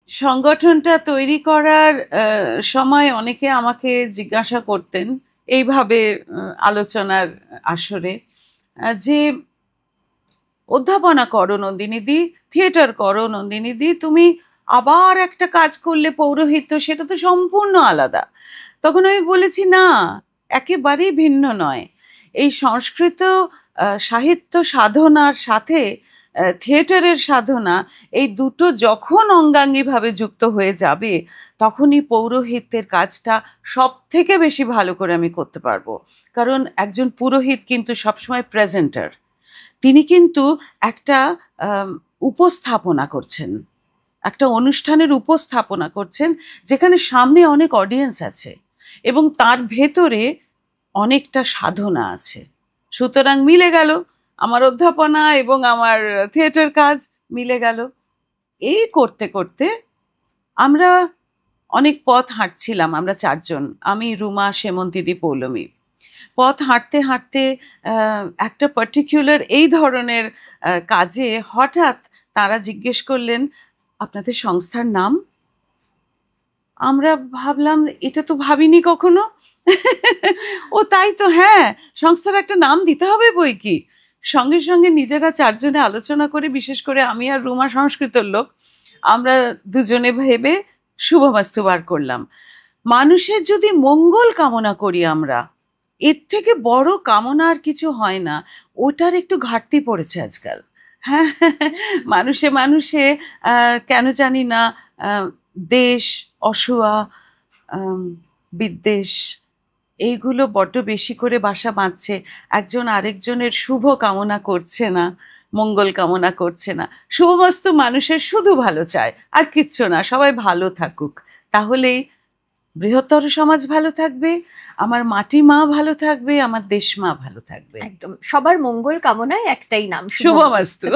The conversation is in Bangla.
সংগঠনটা তৈরি করার সময় অনেকে আমাকে জিজ্ঞাসা করতেন এইভাবে আলোচনার আসরে যে অধ্যাপনা করো নন্দিনীদি, থিয়েটার করো নন্দিনীদি, তুমি আবার একটা কাজ করলে পৌরোহিত্য, সেটা তো সম্পূর্ণ আলাদা। তখন আমি বলেছি না, একেবারেই ভিন্ন নয়। এই সংস্কৃত সাহিত্য সাধনার সাথে থিয়েটারের সাধনা, এই দুটো যখন অঙ্গাঙ্গিভাবে যুক্ত হয়ে যাবে তখনই পৌরোহিত্যের কাজটা সব থেকে বেশি ভালো করে আমি করতে পারবো। কারণ একজন পুরোহিত কিন্তু সবসময় প্রেজেন্টার, তিনি কিন্তু একটা উপস্থাপনা করছেন, একটা অনুষ্ঠানের উপস্থাপনা করছেন যেখানে সামনে অনেক অডিয়েন্স আছে এবং তার ভেতরে অনেকটা সাধনা আছে। সুতরাং মিলে গেল আমার অধ্যাপনা এবং আমার থিয়েটার কাজ, মিলে গেল। এই করতে করতে আমরা অনেক পথ হাঁটছিলাম, আমরা চারজন, আমি, রুমা, সেমন্তিদি, পৌলমী। পথ হাঁটতে হাঁটতে একটা পার্টিকুলার এই ধরনের কাজে হঠাৎ তারা জিজ্ঞেস করলেন, আপনাদের সংস্থার নাম? আমরা ভাবলাম এটা তো ভাবিনি কখনো। ও তাই তো, হ্যাঁ, সংস্থার একটা নাম দিতে হবে বই কি। সঙ্গে সঙ্গে নিজেরা চারজনে আলোচনা করে, বিশেষ করে আমি আর রুমা সংস্কৃতর লোক, আমরা দুজনে ভেবে শুভমাস্তু বার করলাম। মানুষের যদি মঙ্গল কামনা করি আমরা, এর থেকে বড় কামনা আর কিছু হয় না। ওটার একটু ঘাটতি পড়েছে আজকাল। হ্যাঁ, মানুষে মানুষে কেন জানি না দেশ, অসুয়া, বিদ্বেষ, এইগুলো বড্ড বেশি করে বাসা বাঁধছে। একজন আরেকজনের শুভ কামনা করছে না, মঙ্গল কামনা করছে না। শুভমস্তু মানুষের শুধু ভালো চায়, আর কিচ্ছু না, সবাই ভালো থাকুক। তাহলেই বৃহত্তর সমাজ ভালো থাকবে, আমার মাটি মা ভালো থাকবে, আমার দেশ মা ভালো থাকবে। একদম সবার মঙ্গল কামনায় একটাই নাম, শুভমস্তু।